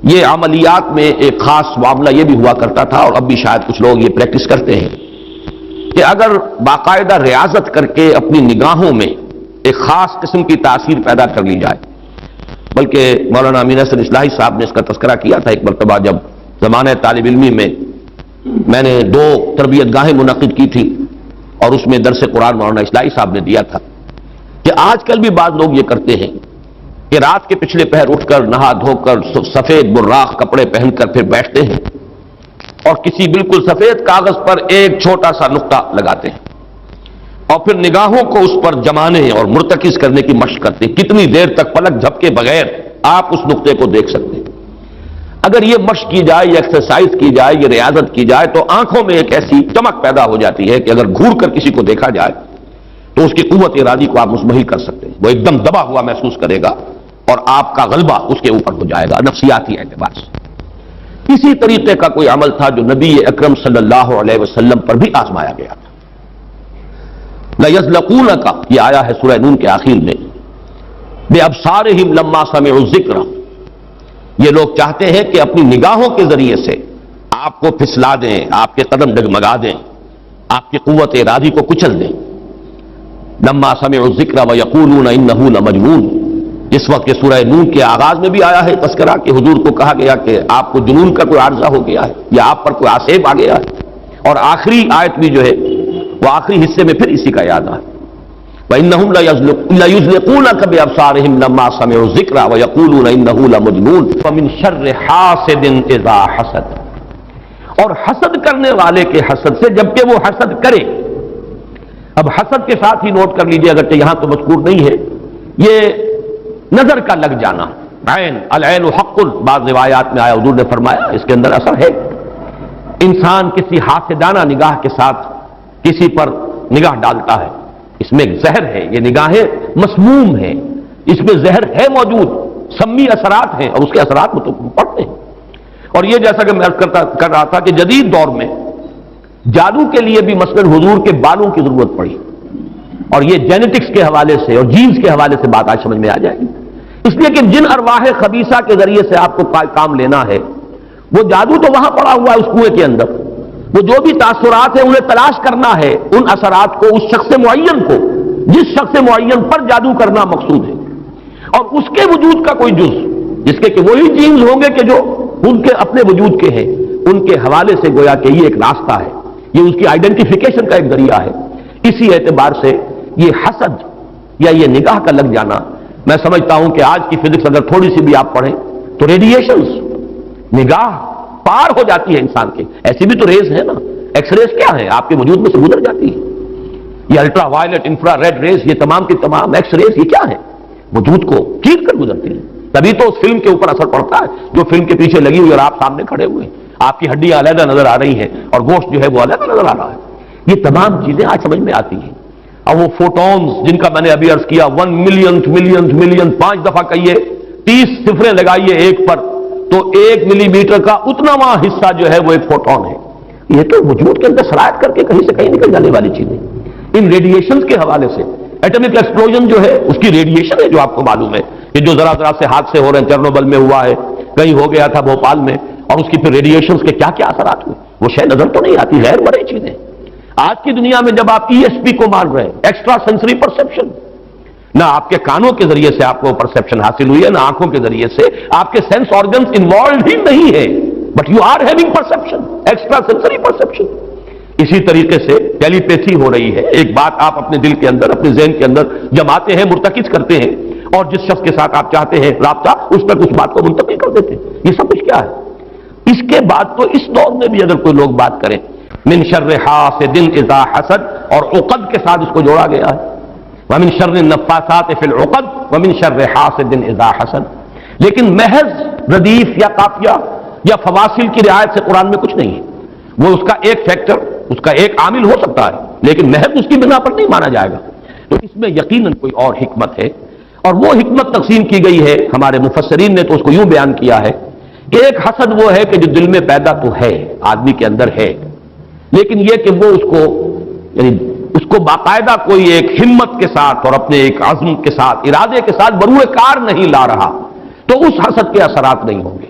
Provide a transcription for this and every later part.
یہ عملیات میں ایک خاص معاملہ یہ بھی ہوا کرتا تھا، اور اب بھی شاید کچھ لوگ یہ پریکٹس کرتے ہیں کہ اگر باقاعدہ ریاضت کر کے اپنی نگاہوں میں ایک خاص قسم کی تاثیر پیدا کر لی جائے، بلکہ مولانا امین احسن اصلاحی صاحب نے اس کا تذکرہ کیا تھا ایک مرتبہ جب زمانہ طالب علمی میں نے 2 تربیت گاہیں منعقد کی تھی، اور اس میں درس قرآن مولانا اصلاحی صاحب نے دیا تھا کہ آج کل بھی بعض لوگ یہ کرتے ہیں کہ رات کے پچھلے پہر اٹھ کر نہا دھو کر سفید براق کپڑے پہن کر پھر بیٹھتے ہیں اور کسی بالکل سفید کاغذ پر ایک چھوٹا سا نقطہ لگاتے ہیں اور پھر نگاہوں کو اس پر جمانے اور مرتکز کرنے کی مشق کرتے ہیں۔ کتنی دیر تک پلک جھپکے بغیر آپ اس نقطے کو دیکھ سکتے ہیں۔ اگر یہ مشق کی جائے، یہ ایکسرسائز کی جائے، یہ ریاضت کی جائے تو آنکھوں میں ایک ایسی چمک پیدا ہو جاتی ہے کہ اگر گھور کر کسی کو دیکھا جائے تو اس کی قوت ارادی کو آپ مزمحل کر سکتے ہیں، وہ ایک دم دبا ہوا محسوس کرے گا اور آپ کا غلبہ اس کے اوپر ہو جائے گا نفسیاتی اعتبار سے۔ اسی طریقے کا کوئی عمل تھا جو نبی اکرم صلی اللہ علیہ وسلم پر بھی آزمایا گیا تھا۔ لَيَزْلَقُونَكَ یہ آیا ہے سورہ نون کے آخر میں، بِأَبْصَارِهِمْ لَمَّا سَمِعُوا الذِّكْرَ، یہ لوگ چاہتے ہیں کہ اپنی نگاہوں کے ذریعے سے آپ کو پھسلا دیں، آپ کے قدم ڈگمگا دیں، آپ کی قوت ارادی کو کچل دیں۔ لَمَّا سَمِعُوا الذِّكْرَ وَيَقُولُونَ إِنَّهُ لَمَجْنُونٌ، جس وقت یہ سورہ نون کے آغاز میں بھی آیا ہے تذکرہ کہ حضور کو کہا گیا کہ آپ کو جنون کا کوئی عارضہ ہو گیا ہے یا آپ پر کوئی آسیب آ گیا ہے، اور آخری آیت بھی جو ہے وہ آخری حصے میں پھر اسی کا یاد آیا، وَإِنَّهُمْ لَيُزْلِقُونَكَ بِأَبْصَارِهِمْ لَمَّا سَمِعُوا الذِّكْرَ وَيَقُولُونَ إِنَّهُ لَمَجْنُونٌ وَمِن شَرِّ حَاسِدٍ إِذَا حَسَدَ، اور حسد کرنے والے کے حسد سے جبکہ وہ حسد کرے۔ اب حسد کے ساتھ ہی نوٹ کر لیجئے، اگرچہ یہاں تو مذکور نہیں ہے، یہ نظر کا لگ جانا، عین العین حق، بعض روایات میں آیا حضور نے فرمایا اس کے اندر اثر ہے۔ انسان کسی حاسدانہ نگاہ کے ساتھ کسی پر نگاہ ڈالتا ہے، اس میں ایک زہر ہے، یہ نگاہیں مسموم ہیں، اس میں زہر ہے موجود، سمی اثرات ہیں اور اس کے اثرات تو پڑتے ہیں۔ اور یہ جیسا کہ میں عرض کر رہا تھا کہ جدید دور میں جادو کے لیے بھی مثلاً حضور کے بالوں کی ضرورت پڑی، اور یہ جینیٹکس کے حوالے سے اور جینز کے حوالے سے بات آج سمجھ میں آ جائے گی، اس لیے کہ جن ارواح خبیثہ کے ذریعے سے آپ کو کام لینا ہے وہ جادو تو وہاں پڑا ہوا ہے اس کنویں کے اندر، وہ جو بھی تاثرات ہیں انہیں تلاش کرنا ہے، ان اثرات کو اس شخص معین کو، جس شخص معین پر جادو کرنا مقصود ہے، اور اس کے وجود کا کوئی جز جس کے کہ وہی جینز ہوں گے کہ جو ان کے اپنے وجود کے ہیں، ان کے حوالے سے گویا کہ یہ ایک راستہ ہے، یہ اس کی آئیڈینٹیفیکیشن کا ایک ذریعہ ہے۔ اسی اعتبار سے یہ حسد یا یہ نگاہ کا لگ جانا، میں سمجھتا ہوں کہ آج کی فزکس اگر تھوڑی سی بھی آپ پڑھیں تو ریڈیشنز نگاہ پار ہو جاتی ہے انسان کے، ایسی بھی تو ریز ہے نا، ایکس ریز کیا ہے آپ کے وجود میں سے گزر جاتی ہے، یہ ultraviolet infrared rays, یہ تمام کی تمام ایکس ریز یہ کیا ہے، وجود کو چیر کر گزرتی ہیں، تبھی تو اس فلم کے اوپر اثر پڑتا ہے جو فلم کے پیچھے لگی ہوئی اور آپ سامنے کھڑے ہوئے ہیں، آپ کی ہڈیاں علیحدہ نظر آ رہی ہیں اور گوشت جو ہے وہ علیحدہ نظر آ رہا ہے، یہ تمام چیزیں آج سمجھ میں آتی ہیں۔ اور وہ فوٹونز جن کا میں نے ابھی عرض کیا 1 ملین 5 دفعہ کہیے، 30 صفریں لگائیے ایک پر تو 1 ملی میٹر کا اتناواں حصہ جو ہے وہ ایک فوٹون ہے، یہ تو وجود کے اندر سرایت کر کے کہیں سے کہیں نکل جانے والی چیزیں۔ ان ریڈیشنز کے حوالے سے ایٹمک ایکسپلوژن جو ہے اس کی ریڈیشن ہے جو آپ کو معلوم ہے کہ جو ذرا ذرا سے حادثے ہو رہے ہیں، چرنوبل میں ہوا ہے، کہیں ہو گیا تھا بھوپال میں، اور اس کی پھر ریڈیشنز کے کیا کیا اثرات ہوئے، وہ شے نظر تو نہیں آتی، غیر مرئی چیزیں۔ آج کی دنیا میں جب آپ ای ایس پی کو مان رہے ہیں، ایکسٹرا سینسری پرسیپشن، نہ آپ کے کانوں کے ذریعے سے آپ کو پرسیپشن حاصل ہوئی ہے، نہ آنکھوں کے ذریعے سے، آپ کے سینس آرگنز انوالوڈ ہی نہیں ہے، but you are having perception, extrasensory perception. اسی طریقے سے ٹیلی پیتھی ہو رہی ہے، ایک بات آپ اپنے دل کے اندر، اپنے ذہن کے اندر جماتے ہیں، مرتکز کرتے ہیں، اور جس شخص کے ساتھ آپ چاہتے ہیں رابطہ، اس پر کچھ بات کو منتقل کر دیتے ہیں، یہ سب کچھ کیا ہے؟ اس کے بعد تو اس دور میں بھی اگر کوئی لوگ بات کریں من شر حاسد اذا حسد، اور عقد کے ساتھ اس کو جوڑا گیا ہے، ومن شر النفاثات فی العقد ومن شر حاسد اذا حسد، لیکن محض ردیف یا قافیہ یا فواصل کی رعایت سے قرآن میں کچھ نہیں ہے، وہ اس کا ایک فیکٹر، اس کا ایک عامل ہو سکتا ہے، لیکن محض اس کی بنا پر نہیں مانا جائے گا، تو اس میں یقیناً کوئی اور حکمت ہے، اور وہ حکمت تقسیم کی گئی ہے ہمارے مفسرین نے تو اس کو یوں بیان کیا ہے کہ ایک حسد وہ ہے کہ جو دل میں پیدا تو ہے، آدمی کے اندر ہے، لیکن یہ کہ وہ اس کو یعنی اس کو باقاعدہ کوئی ایک ہمت کے ساتھ اور اپنے ایک عزم کے ساتھ، ارادے کے ساتھ بروئے کار نہیں لا رہا، تو اس حسد کے اثرات نہیں ہوں گے۔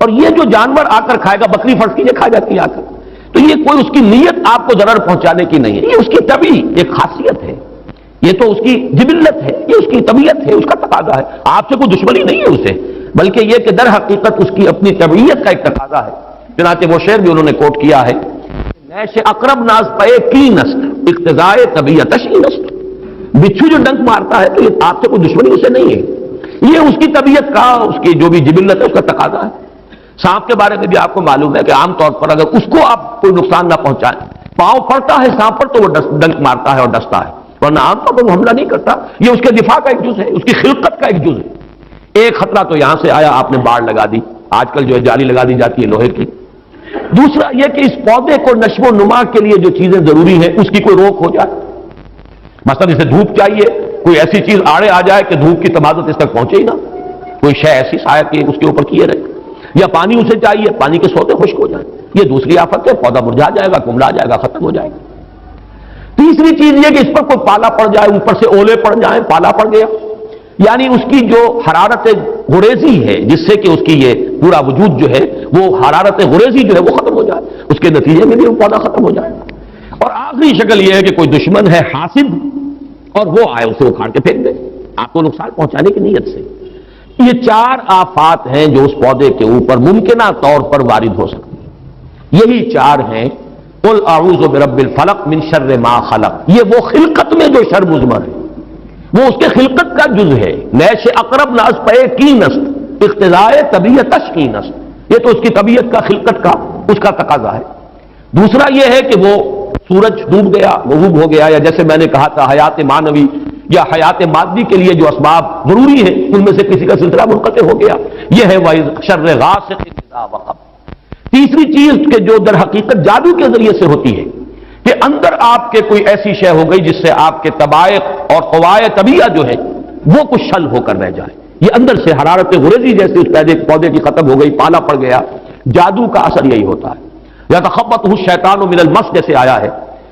اور یہ جو جانور آ کر کھائے گا، بکری فرض کیجیے کھا جاتی ہے آ کر، تو یہ کوئی اس کی نیت آپ کو ضرر پہنچانے کی نہیں ہے، یہ اس کی طبعی ایک خاصیت ہے، یہ تو اس کی جبلت ہے، یہ اس کی طبیعت ہے، اس کا تقاضا ہے، آپ سے کوئی دشمنی نہیں ہے اسے، بلکہ یہ کہ در حقیقت اس کی اپنی طبیعت کا ایک تقاضا ہے۔ چنانچہ وہ شعر بھی انہوں نے کوٹ کیا ہے، نیش اقرب ناز پے کی نست اقتضائے طبیعتش نست، بچھو جو ڈنک مارتا ہے تو یہ آپ سے کوئی دشمنی اسے نہیں ہے، یہ اس کی طبیعت کا، اس کی جو بھی جبلت ہے اس کا تقاضا ہے۔ سانپ کے بارے میں بھی آپ کو معلوم ہے کہ عام طور پر اگر اس کو آپ کوئی نقصان نہ پہنچائیں، پاؤں پڑتا ہے سانپ پر تو وہ ڈنک مارتا ہے اور ڈستا ہے، ورنہ عام طور پر وہ حملہ نہیں کرتا، یہ اس کے دفاع کا ایک جز ہے، اس کی خلقت کا ایک جز ہے۔ ایک خطرہ تو یہاں سے آیا، آپ نے باڑ لگا دی، آج کل جو ہے جالی لگا دی جاتی ہے لوہے کی۔ دوسرا یہ کہ اس پودے کو نشو و نما کے لیے جو چیزیں ضروری ہیں اس کی کوئی روک ہو جائے، مثلا اسے دھوپ چاہیے، کوئی ایسی چیز آڑے آ جائے کہ دھوپ کی تمازت اس تک پہنچے ہی نہ، کوئی شے ایسی سایہ کی اس کے اوپر کیے رہے، یا پانی اسے چاہیے، پانی کے سوتے خشک ہو جائیں، یہ دوسری آفت ہے، پودا مرجھا جائے گا، کملا جائے گا، ختم ہو جائے گا۔ تیسری چیز یہ کہ اس پر کوئی پالا پڑ جائے، اوپر سے اولے پڑ جائیں، پالا پڑ گیا، یعنی اس کی جو حرارت غریزی ہے جس سے کہ اس کی یہ پورا وجود جو ہے وہ حرارت غریزی جو ہے وہ ختم ہو جائے، اس کے نتیجے میں بھی وہ پودا ختم ہو جائے۔ اور آخری شکل یہ ہے کہ کوئی دشمن ہے حاسد اور وہ آئے اسے اکھاڑ کے پھینک دے آپ کو نقصان پہنچانے کی نیت سے۔ یہ چار آفات ہیں جو اس پودے کے اوپر ممکنہ طور پر وارد ہو سکتی ہیں، یہی چار ہیں۔ قل اعوذ برب الفلق من شر ما خلق، یہ وہ خلقت میں جو شر مضمر ہے، وہ اس کے خلقت کا جز ہے۔ نیش اقرب ناز پے کی نست اقتضائے طبیعتش کی نست، یہ تو اس کی طبیعت کا، خلقت کا، اس کا تقاضا ہے۔ دوسرا یہ ہے کہ وہ سورج ڈوب گیا، غروب ہو گیا، یا جیسے میں نے کہا تھا حیات مانوی یا حیات مادی کے لیے جو اسباب ضروری ہیں ان میں سے کسی کا سلسلہ منقطع ہو گیا، یہ ہے شر غاسق اذا وقب۔ تیسری چیز کہ جو در حقیقت جادو کے ذریعے سے ہوتی ہے کہ اندر آپ کے کوئی ایسی شے ہو گئی جس سے آپ کے طبائع اور قوائے طبیعہ جو ہے وہ کچھ شل ہو کر رہ جائے، یہ اندر سے حرارت غریزی جیسے اس پودے کی ختم ہو گئی، پالا پڑ گیا، جادو کا اثر یہی ہوتا ہے۔ یا تخبطہ الشیطان من المس جیسے آیا ہے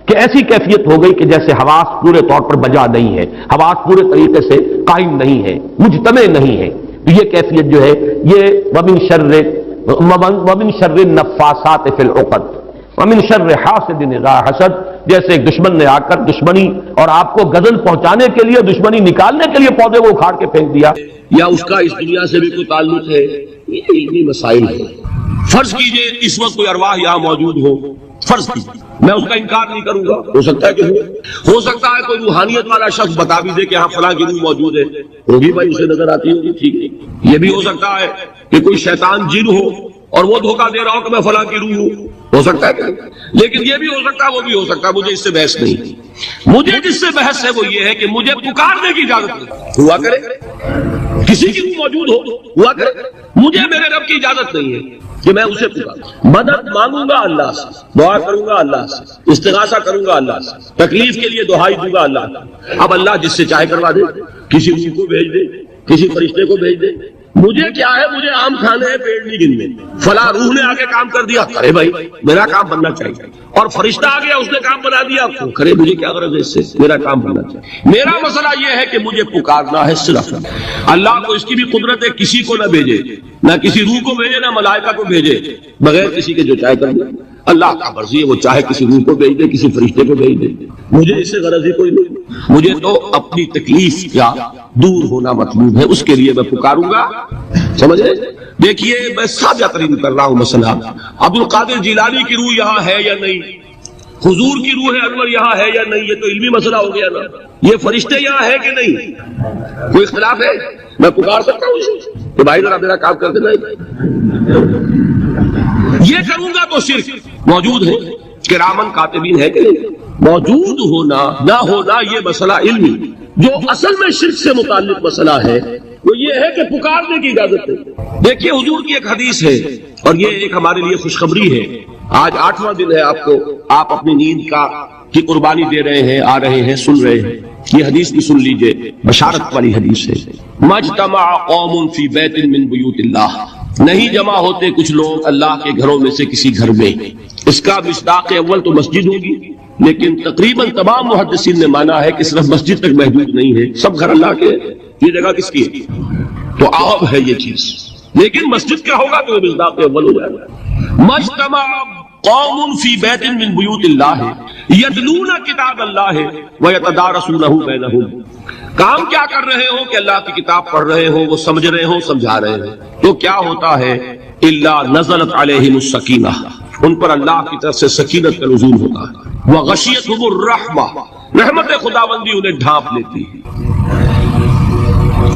کہ ایسی کیفیت ہو گئی کہ جیسے حواس پورے طور پر بجا نہیں ہے، حواس پورے طریقے سے قائم نہیں ہے، مجتمع نہیں ہے، تو یہ کیفیت جو ہے یہ ومن شر النفاثات فی العقد ومن شر حاسد اذا حسد، جیسے ایک دشمن نے آ کر دشمنی اور آپ کو غضب پہنچانے کے لیے، دشمنی نکالنے کے لیے پودے کو اکھاڑ کے پھینک دیا، یا اس کا اس دنیا سے بھی کوئی تعلق ہے، یہ علمی مسائل ہے۔ فرض کیجئے اس وقت کوئی ارواح یہاں موجود ہو، فرض کیجئے، میں اس کا انکار نہیں کروں گا، ہو سکتا ہے کہ ہو سکتا ہے کوئی روحانیت والا شخص بتا بھی دے کہ ہاں فلاں کی روح موجود ہے، ہوگی بھائی، اسے نظر آتی ہوگی، ٹھیک ہے۔ یہ بھی ہو سکتا ہے کہ کوئی شیطان جن ہو اور وہ دھوکہ دے رہا ہو کہ میں فلاں کی روح ہوں، ہو سکتا ہے کہ، لیکن یہ بھی ہو سکتا ہے، وہ بھی ہو سکتا ہے، مجھے اس سے بحث نہیں۔ مجھے جس سے بحث ہے وہ یہ ہے کہ مجھے پکارنے کی اجازت نہیں، ہوا کرے کسی کی روح موجود ہوا کرے، مجھے میرے رب کی اجازت نہیں ہے کہ میں اسے پکاروں، مدد مانگوں گا اللہ سے، دعا کروں گا اللہ سے، استغاثہ کروں گا اللہ سے، تکلیف کے لیے دعائی دوں گا اللہ سے۔ اب اللہ جس سے چاہے کروا دے، کسی روح کو بھیج دے، کسی فرشتے کو بھیج دے، مجھے کیا ہے، مجھے آم کھانے ہیں پیڑ نہیں گننے، فلاں روح نے آگے کام کر دیا، ارے بھائی میرا کام بننا چاہیے، اور فرشتہ آ گیا اس نے کام بنا دیا، کرے مجھے کیا غرض ہے اس سے، میرا کام بننا چاہیے۔ میرا مسئلہ یہ ہے کہ مجھے پکارنا ہے صرف اللہ کو، اس کی بھی قدرت ہے کسی کو نہ بھیجے، نہ کسی روح کو بھیجے، نہ ملائکہ کو بھیجے، بغیر کسی کے جو چاہے کر دے، اللہ کا مرضی ہے، وہ چاہے کسی روح کو بھیج دے، کسی فرشتے کو بھیج دے، مجھے اس سے غرض ہی کوئی نہیں، مجھے تو اپنی تکلیف کا دور ہونا مطلوب ہے، اس کے لیے میں پکاروں گا، سمجھے؟ دیکھیے میں سادہ ترین کر رہا ہوں مسئلہ، عبد القادر جیلانی کی روح یہاں ہے یا نہیں، حضور کی روح انور یہاں ہے یا نہیں، یہ تو علمی مسئلہ ہو گیا نا، یہ فرشتے یہاں ہے کہ نہیں، کوئی اختلاف ہے؟ میں پکار سکتا ہوں اسے کہ بھائی ذرا میرا کام کر دینا، یہ کروں گا تو صرف موجود ہے، کرامن کاتبین ہے کہ نہیں، موجود ہونا نہ ہونا یہ مسئلہ علمی، جو اصل میں شرک سے متعلق مسئلہ ہے وہ یہ ہے کہ پکارنے کی اجازت ہے۔ دیکھیے حضور کی ایک حدیث ہے اور یہ ایک ہمارے لیے خوشخبری ہے، آج 8واں دن ہے آپ اپنی نیند کی قربانی دے رہے ہیں، آ رہے ہیں، سن رہے ہیں، یہ حدیث بھی سن لیجئے، بشارت والی حدیث ہے، مجتمع قوم فی بیت من بیوت اللہ، نہیں جمع ہوتے کچھ لوگ اللہ کے گھروں میں سے کسی گھر میں، اس کا مصداق اول تو مسجد ہوگی، لیکن تقریباً تمام محدثین نے مانا ہے کہ صرف مسجد تک محدود نہیں ہے، سب گھر اللہ کے، یہ جگہ کس کی ہے؟ تو عام ہے یہ چیز، لیکن مسجد کا ہوگا تو وہ مصداق اول ہو جائے گا۔ مجتمع قوم فی بیت من بیوت اللہ یتلون کتاب اللہ ویتدارسونہ بینہم، کام کیا کر رہے ہو کہ اللہ کی کتاب پڑھ رہے ہو، وہ سمجھ رہے ہو، سمجھا رہے ہیں، تو کیا ہوتا ہے الا نزلت علیہم السکینہ، ان پر اللہ کی طرف سے سکینت کا نزول ہوتا ہے، وغشیتہم الرحمہ، رحمت خداوندی انہیں ڈھانپ لیتی ہے،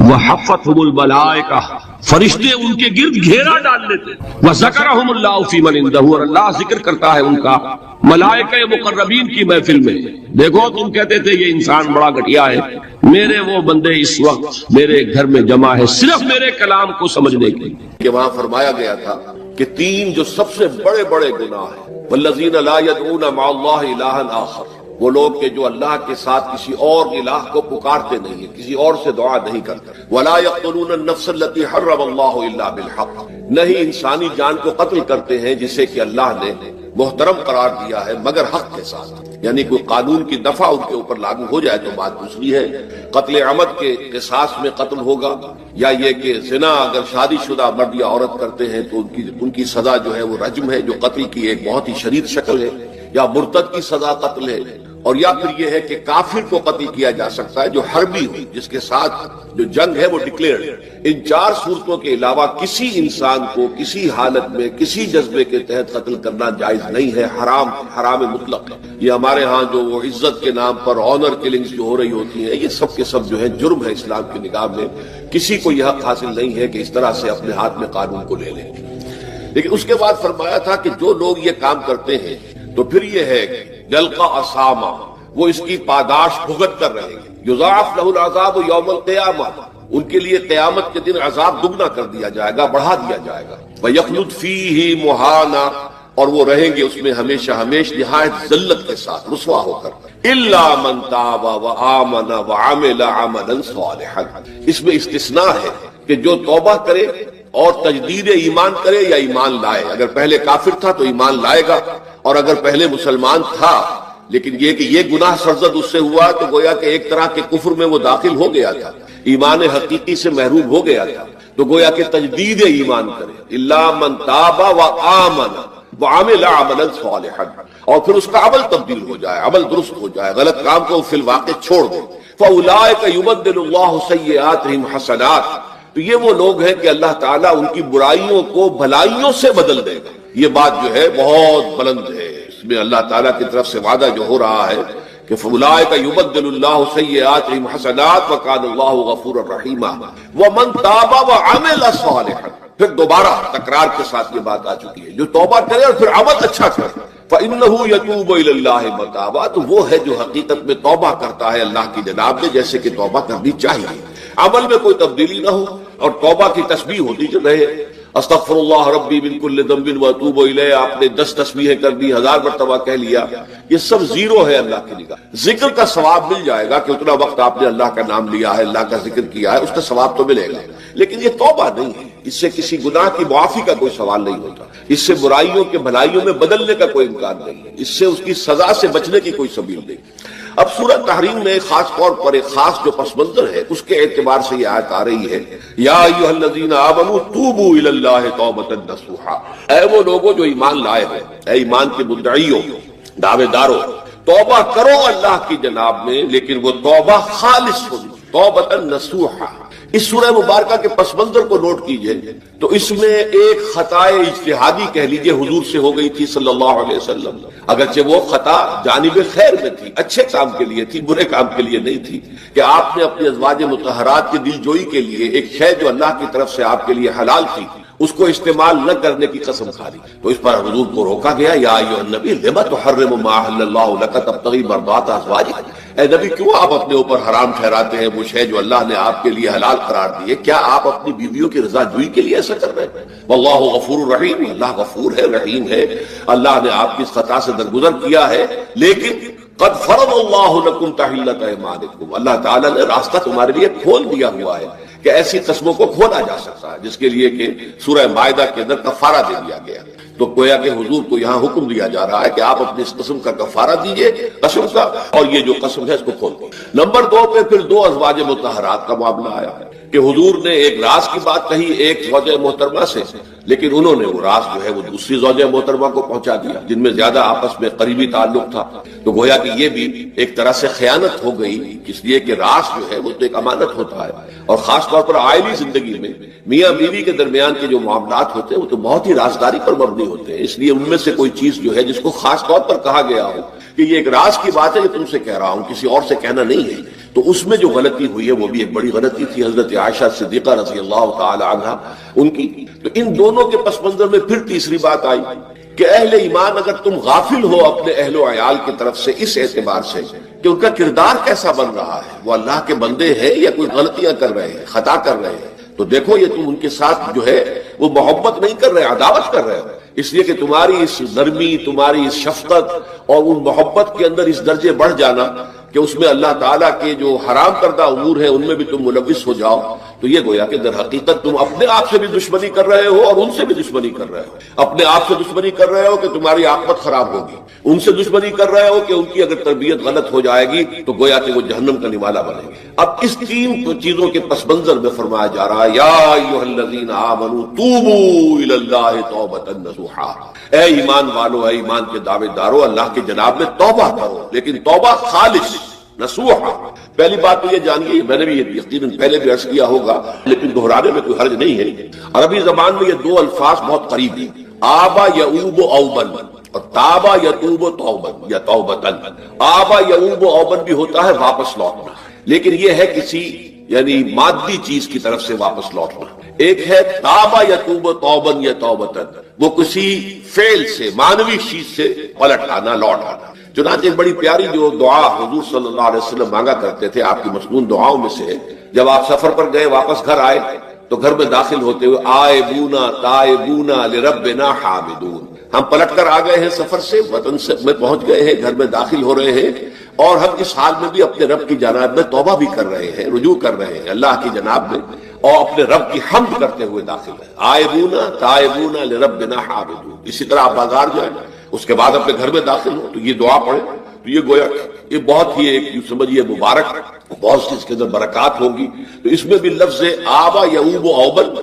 وحفتہم الملائکہ، فرشتے ان کے گرد گھیرا ڈال لیتے، وذکرہم اللہ فی من عندہ، اور اللہ ذکر کرتا ہے ان کا ملائکہ مقربین کی محفل میں۔ دیکھو تم کہتے تھے یہ انسان بڑا گھٹیا ہے، میرے وہ بندے اس وقت میرے گھر میں جمع ہے صرف میرے کلام کو سمجھنے کے لیے۔ کہ وہاں فرمایا گیا تھا کہ تین جو سب سے بڑے بڑے گناہ ہیں، والذین لا يدعون مع اللہ الہا آخر، وہ لوگ کہ جو اللہ کے ساتھ کسی اور الہ کو پکارتے نہیں ہیں، کسی اور سے دعا نہیں کرتے، ولا يقتلون النفس التي حرم اللہ الا بالحق، نہیں انسانی جان کو قتل کرتے ہیں جسے کہ اللہ نے محترم قرار دیا ہے مگر حق کے ساتھ، یعنی کوئی قانون کی دفعہ ان کے اوپر لاگو ہو جائے تو بات دوسری ہے۔ قتل عمد کے قصاص میں قتل ہوگا، یا یہ کہ زنا اگر شادی شدہ مرد یا عورت کرتے ہیں تو ان کی سزا جو ہے وہ رجم ہے، جو قتل کی ایک بہت ہی شدید شکل ہے، یا مرتد کی سزا قتل ہے، اور یا پھر یہ ہے کہ کافر کو قتل کیا جا سکتا ہے جو حربی ہو، جس کے ساتھ جو جنگ ہے وہ ڈکلیئرڈ ہے۔ ان چار صورتوں کے علاوہ کسی انسان کو کسی حالت میں کسی جذبے کے تحت قتل کرنا جائز نہیں ہے، حرام مطلق ہے۔ یہ ہمارے ہاں جو وہ عزت کے نام پر آنر کلنگز جو ہو رہی ہوتی ہیں، یہ سب کے سب جو ہے جرم ہے اسلام کی نگاہ میں، کسی کو یہ حق حاصل نہیں ہے کہ اس طرح سے اپنے ہاتھ میں قانون کو لے لیں۔ لیکن اس کے بعد فرمایا تھا کہ جو لوگ یہ کام کرتے ہیں تو پھر یہ ہے یلقا اسامہ، وہ اس کی پاداش بھگت کر رہے ہیں، یضاعف لہ العذاب یوم القیامہ، ان کے لیے قیامت کے دن عذاب دگنا کر دیا جائے گا، بڑھا دیا جائے گا، ویخلد فیہ مہانا، اور وہ رہیں گے اس میں ہمیشہ ہمیش نہایت ذلت کے ساتھ رسوا ہو کر، الا من تاب وآمن وعمل عملا صالحا، اس میں استثناء ہے کہ جو توبہ کرے اور تجدید ایمان کرے یا ایمان لائے، اگر پہلے کافر تھا تو ایمان لائے گا، اور اگر پہلے مسلمان تھا لیکن یہ کہ یہ گناہ سرزد اس سے ہوا تو گویا کہ ایک طرح کے کفر میں وہ داخل ہو گیا تھا، ایمان حقیقی سے محروم ہو گیا تھا، تو گویا کہ تجدید ایمان کرے، الا من تاب وآمن وعمل عملا صالحا، اور پھر اس کا عمل تبدیل ہو جائے، عمل درست ہو جائے، غلط کام کو فی الواقع چھوڑ دے، فاولئک یبدل اللہ سیئاتہم حسنات، تو یہ وہ لوگ ہیں کہ اللہ تعالیٰ ان کی برائیوں کو بھلائیوں سے بدل دے گا۔ یہ بات جو ہے بہت بلند ہے، اس میں اللہ تعالیٰ کی طرف سے وعدہ جو ہو رہا ہے کہ فَأُولَٰئِكَ يُبَدِّلُ اللَّهُ سَيِّئَاتِهِمْ حَسَنَاتٍ وَكَانَ اللَّهُ غَفُورًا رَحِيمًا وَمَن تَابَ وَعَمِلَ صَالِحًا، پھر دوبارہ تکرار کے ساتھ یہ بات آ چکی ہے، جو توبہ کرے اور پھر عمل اچھا کرے، فَإِنَّهُ يَتُوبُ إِلَى اللَّهِ مَتَابًا، تو وہ ہے جو حقیقت میں توبہ کرتا ہے اللہ کی جناب میں جیسے کہ توبہ کرنی چاہیے، عمل میں کوئی تبدیلی نہ ہو، اور توبہ کی تسبیح ہوتی رہے، استغفر اللہ ربی من کل ذنب واتوب الیہ، آپ نے 10 تسبیحیں کر دی، 1000 مرتبہ کہہ لیا، یہ سب زیرو ہے اللہ کی نگاہ۔ ذکر کا ثواب مل جائے گا کہ اتنا وقت آپ نے اللہ کا نام لیا ہے، اللہ کا ذکر کیا ہے، اس کا ثواب تو ملے گا، لیکن یہ توبہ نہیں ہے، اس سے کسی گناہ کی معافی کا کوئی سوال نہیں ہوتا، اس سے برائیوں کے بھلائیوں میں بدلنے کا کوئی امکان نہیں ہے، اس سے اس کی سزا سے بچنے کی کوئی سبیل نہیں۔ اب سورہ تحریم میں خاص طور پر ایک خاص جو پس منظر ہے اس کے اعتبار سے یہ آیت آ رہی ہے، یا ایھا الذین آمنوا توبوا الی اللہ توبۃ نصوحا، اے وہ لوگوں جو ایمان لائے ہیں، اے ایمان کے مدعیوں، دعوے داروں، توبہ کرو اللہ کی جناب میں، لیکن وہ توبہ خالص ہو، توبۃ نصوحا۔ اس سورہ مبارکہ کے پس منظر کو نوٹ کیجئے تو اس میں ایک خطا اجتہادی کہہ لیجئے حضور سے ہو گئی تھی صلی اللہ علیہ وسلم، اگرچہ وہ خطا جانب خیر میں تھی، اچھے کام کے لیے تھی، برے کام کے لیے نہیں تھی، کہ آپ نے اپنی ازواج مطہرات کی دل جوئی کے لیے ایک شے جو اللہ کی طرف سے آپ کے لیے حلال تھی اس کو استعمال نہ کرنے کی قسم کھا لی، تو اس پر حضور کو روکا گیا، یا ایھا النبی لم تحرم ما احل اللہ لک تبتغی مرضات ازواجک، اے نبی کیوں آپ اپنے اوپر حرام ٹھہراتے ہیں وہ شے جو اللہ نے آپ کے لیے حلال قرار دی ہے؟ کیا آپ اپنی بیویوں کی رضا جوئی کے لیے ایسا کر رہے ہیں؟ واللہ غفور رحیم، اللہ غفور ہے، رحیم ہے، اللہ نے آپ کی اس خطا سے درگزر کیا ہے، لیکن قد فرض اللہ لکم تحلۃ ایمانکم، اللہ تعالیٰ نے راستہ تمہارے لیے کھول دیا ہوا ہے کہ ایسی قسموں کو کھولا جا سکتا ہے، جس کے لیے کہ سورہ مائدہ کے اندر کفارہ دے دیا گیا، تو گویا کہ حضور کو یہاں حکم دیا جا رہا ہے کہ آپ اپنی اس قسم کا کفارہ دیجئے، قسم کا، اور یہ جو قسم ہے اس کو کھول دیں۔ نمبر 2 پہ پھر 2 ازواج مطہرات کا معاملہ آیا ہے، کہ حضور نے ایک راز کی بات کہی ایک زوجہ محترمہ سے، لیکن انہوں نے وہ راز جو ہے وہ دوسری زوجہ محترمہ کو پہنچا دیا جن میں زیادہ آپس میں قریبی تعلق تھا. تو گویا کہ یہ بھی ایک طرح سے خیانت ہو گئی، اس لیے کہ راز جو ہے وہ تو ایک امانت ہوتا ہے، اور خاص طور پر عائلی زندگی میں میاں بیوی کے درمیان کے جو معاملات ہوتے ہیں وہ تو بہت ہی رازداری پر مبنی ہوتے ہیں. اس لیے ان میں سے کوئی چیز جو ہے جس کو خاص طور پر کہا گیا ہو کہ یہ ایک راز کی بات ہے کہ تم سے کہہ رہا ہوں، کسی اور سے کہنا نہیں ہے، تو اس میں جو غلطی ہوئی ہے وہ بھی ایک بڑی غلطی تھی حضرت عائشہ صدیقہ رضی اللہ تعالی عنہا ان کی. تو ان دونوں کے پس منظر میں پھر تیسری بات آئی کہ اہل ایمان اگر تم غافل ہو اپنے اہل و عیال کی طرف سے اس اعتبار سے کہ ان کا کردار کیسا بن رہا ہے، وہ اللہ کے بندے ہیں یا کوئی غلطیاں کر رہے ہیں، خطا کر رہے ہیں، تو دیکھو یہ تم ان کے ساتھ جو ہے وہ محبت نہیں کر رہے، عداوت کر رہے ہو. اس لیے کہ تمہاری اس نرمی، تمہاری اس شفقت اور ان محبت کے اندر اس درجے بڑھ جانا کہ اس میں اللہ تعالیٰ کے جو حرام کردہ امور ہیں ان میں بھی تم ملوث ہو جاؤ، تو یہ گویا کہ در حقیقت تم اپنے آپ سے بھی دشمنی کر رہے ہو اور ان سے بھی دشمنی کر رہے ہو. اپنے آپ سے دشمنی کر رہے ہو کہ تمہاری عاقبت خراب ہوگی، ان سے دشمنی کر رہے ہو کہ ان کی اگر تربیت غلط ہو جائے گی تو گویا کہ وہ جہنم کا نوالا بنے گی. اب اس تین چیزوں کے پس منظر میں فرمایا جا رہا ہے یا ایھا الذین آمنوا توبوا الی اللہ توبۃ نصوحا، اے ایمان والو، اے ایمان کے دعوے دارو، اللہ کے جناب میں توبہ کرو، لیکن توبہ خالص نصوحا. پہلی بات تو یہ جانیے، میں نے بھی یہ یقیناً پہلے بھی عرض کیا ہوگا لیکن دہرانے میں کوئی حرج نہیں ہے، عربی زبان میں یہ دو الفاظ بہت قریب ہیں، آبا یعوب اوبن اور تابا یتوب توبن یا توبتن. آبا یعوب اوبن بھی ہوتا ہے واپس لوٹنا، لیکن یہ ہے کسی یعنی مادی چیز کی طرف سے واپس لوٹنا. ایک ہے تابا یتوب توبن یا توبتن، وہ کسی فعل سے، معنوی چیز سے پلٹ آنا، لوٹ آنا. چنانچہ ایک بڑی پیاری جو دعا حضور صلی اللہ علیہ وسلم مانگا کرتے تھے، آپ کی مصنون دعاؤں میں سے جب آپ سفر پر گئے واپس گھر آئے تو گھر میں داخل ہوتے ہوئے آئبونا تائبونا لربنا حامدون، ہم پلٹ کر آ گئے ہیں سفر سے، وطن سے میں پہنچ گئے ہیں، گھر میں داخل ہو رہے ہیں اور ہم اس حال میں بھی اپنے رب کی جناب میں توبہ بھی کر رہے ہیں، رجوع کر رہے ہیں اللہ کی جناب میں اور اپنے رب کی حمد کرتے ہوئے داخل ہیں. آئبونا تائبونا لربنا حامدون. اسی طرح آپ بازار جائیں، اس کے بعد اپنے گھر میں داخل ہو تو یہ دعا پڑھیں، تو یہ گویا یہ بہت ہی ایک سمجھیے مبارک، بہت سی اس کے اندر برکات ہوگی. تو اس میں بھی لفظ آبا یعوب اوبن،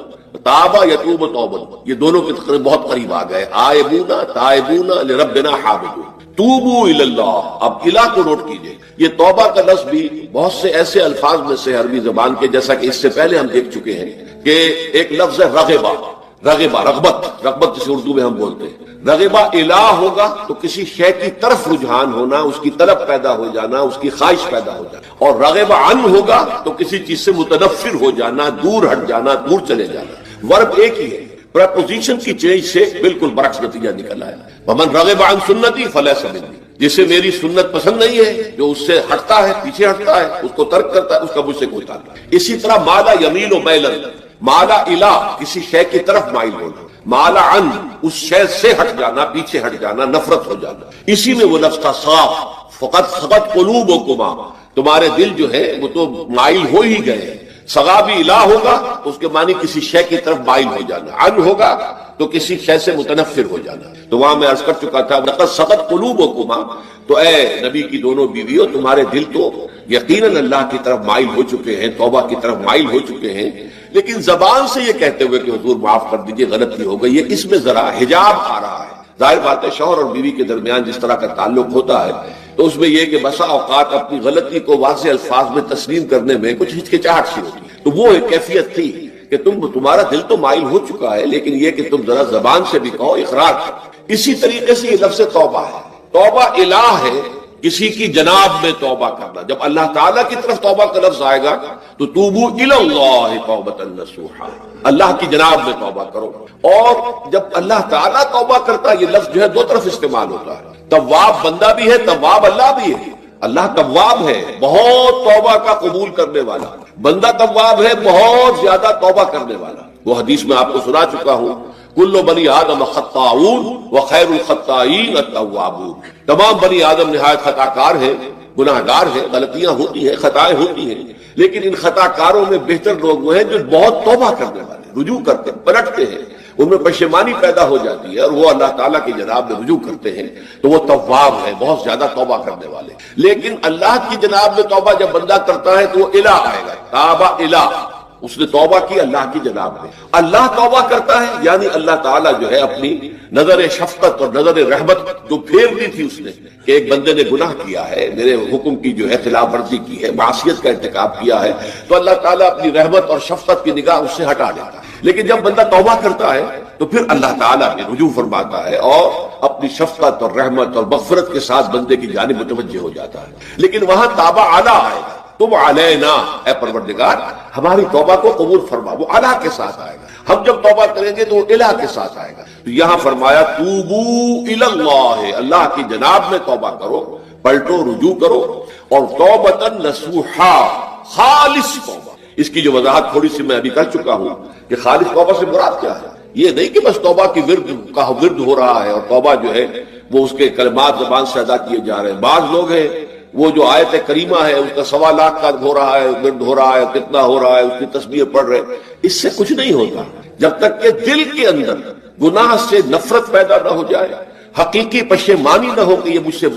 تابا یتوب توبن، یہ دونوں کے تقریباً بہت قریب آ گئے. آئبونا تائبونا لربنا حامدون، توبوا الی اللہ. اب الہ کو نوٹ کیجئے، یہ توبہ کا لفظ بھی بہت سے ایسے الفاظ میں سے عربی زبان کے، جیسا کہ اس سے پہلے ہم دیکھ چکے ہیں کہ ایک لفظ ہے رغبہ، رغبہ رغبت، رغبت جسے اردو میں ہم بولتے ہیں. رغبہ الہ ہوگا تو کسی شے کی طرف رجحان ہونا، اس کی طلب پیدا ہو جانا، اس کی خواہش پیدا ہو جانا. اور رغبہ عن ہوگا تو کسی چیز سے متنفر ہو جانا، دور ہٹ جانا، دور چلے جانا. ورب ایک ہی ہے، پریپوزیشن کی چینج سے بالکل برعکس نتیجہ نکل آیا. ومن رغب عن سنتی فلیس منی، جسے میری سنت پسند نہیں ہے، جو اس سے ہٹتا ہے، پیچھے ہٹتا ہے، اس کو ترک کرتا ہے، اس کا مجھ سے کوئی تعلق نہیں. اسی طرح مالا یمیل و میلن، مالا الہ کسی شے کی طرف مائل ہونا، مالا عن اس شے سے ہٹ جانا، پیچھے ہٹ جانا، نفرت ہو جانا. اسی میں وہ لفظ تھا صاف، فقط سقط قلوبکما، تمہارے دل جو ہے وہ تو مائل ہو ہی گئے. سغا بھی الہ ہوگا تو اس کے معنی کسی شے کی طرف مائل ہو جانا، عن ہوگا تو کسی شے سے متنفر ہو جانا. تو وہاں میں عرض کر چکا تھا لقد سقط قلوبکما، تو اے نبی کی دونوں بیویوں تمہارے دل تو یقیناً اللہ کی طرف مائل ہو چکے ہیں، توبہ کی طرف مائل ہو چکے ہیں، لیکن زبان سے یہ کہتے ہوئے کہ حضور معاف کر دیجئے غلطی ہو گئی ہے، اس میں ذرا حجاب آ رہا ہے. ظاہر بات ہے شوہر اور بیوی کے درمیان جس طرح کا تعلق ہوتا ہے تو اس میں یہ کہ بسا اوقات اپنی غلطی کو واضح الفاظ میں تسلیم کرنے میں کچھ ہچکچاہٹ سی ہوتی ہے. تو وہ ایک کیفیت تھی کہ تمہارا دل تو مائل ہو چکا ہے، لیکن یہ کہ تم ذرا زبان سے بھی کہو، اقرار کرو. اسی طریقے سے یہ لفظ توبہ ہے، توبہ الہ ہے، کسی کی جناب میں توبہ کرنا. جب اللہ تعالیٰ کی طرف توبہ کا لفظ آئے گا تو توبوا الی اللہ توبۃ نصوحا، اللہ کی جناب میں توبہ کرو. اور جب اللہ تعالیٰ توبہ کرتا ہے، یہ لفظ جو ہے دو طرف استعمال ہوتا ہے. تواب بندہ بھی ہے، تواب اللہ بھی ہے. اللہ تواب ہے، بہت توبہ کا قبول کرنے والا. بندہ تواب ہے، بہت زیادہ توبہ کرنے والا. وہ حدیث میں آپ کو سنا چکا ہوں، کل بنی آدم خطاؤون وخیر الخطائین التوابون. تمام بنی آدم نہایت خطا کار ہیں، گناہ گار ہیں، غلطیاں ہوتی ہیں، خطائیں ہوتی ہیں، لیکن ان خطا کاروں میں بہتر لوگ وہ ہیں جو بہت توبہ کرنے والے، رجوع کرتے ہیں، پلٹتے ہیں، ان میں پشیمانی پیدا ہو جاتی ہے اور وہ اللہ تعالیٰ کی جناب میں رجوع کرتے ہیں تو وہ تواب ہے، بہت زیادہ توبہ کرنے والے. لیکن اللہ کی جناب میں توبہ جب بندہ کرتا ہے تو وہ الہ آئے گا، تابہ الہ. اس نے توبہ کی اللہ کی جناب میں. اللہ توبہ کرتا ہے یعنی اللہ تعالیٰ جو ہے اپنی نظر شفقت اور نظر رحمت جو پھیر دی تھی اس نے کہ ایک بندے نے گناہ کیا ہے، میرے حکم کی جو ہے خلاف ورزی کی ہے، معصیت کا ارتکاب کیا ہے، تو اللہ تعالیٰ اپنی رحمت اور شفقت کی نگاہ اس سے ہٹا دیتا ہے. لیکن جب بندہ توبہ کرتا ہے تو پھر اللہ تعالیٰ بھی رجوع فرماتا ہے اور اپنی شفقت اور رحمت اور مغفرت کے ساتھ بندے کی جانب متوجہ ہو جاتا ہے. لیکن وہاں تابع علی آئے گا، تم علینا اے پروردگار ہماری توبہ کو قبول فرما، وہ علی کے ساتھ آئے گا. ہم جب توبہ کریں گے تو وہ الہ کے ساتھ آئے گا. تو یہاں فرمایا توبو الی اللہ، اللہ کی جناب میں توبہ کرو، پلٹو، رجوع کرو، اور توبۃ نصوحا، خالص توبہ. اس کی جو وضاحت تھوڑی سی میں ابھی کر چکا ہوں کہ خالص توبہ سے مراد کیا ہے. یہ نہیں کہ بس توبہ کی ورد ہو رہا ہے اور توبہ جو ہے وہ اس کے کلمات زبان سے ادا کیے جا رہے ہیں. بعض لوگ ہیں وہ جو آیت کریمہ ہے اس کا 1.25 لاکھ کا ہو رہا ہے، ورد ہو رہا ہے، کتنا ہو رہا ہے، اس کی تسبیح پڑھ رہے ہیں. اس سے کچھ نہیں ہوتا جب تک کہ دل کے اندر گناہ سے نفرت پیدا نہ ہو جائے، حقیقی پشیمانی نہ ہو کہ یہ مجھ سے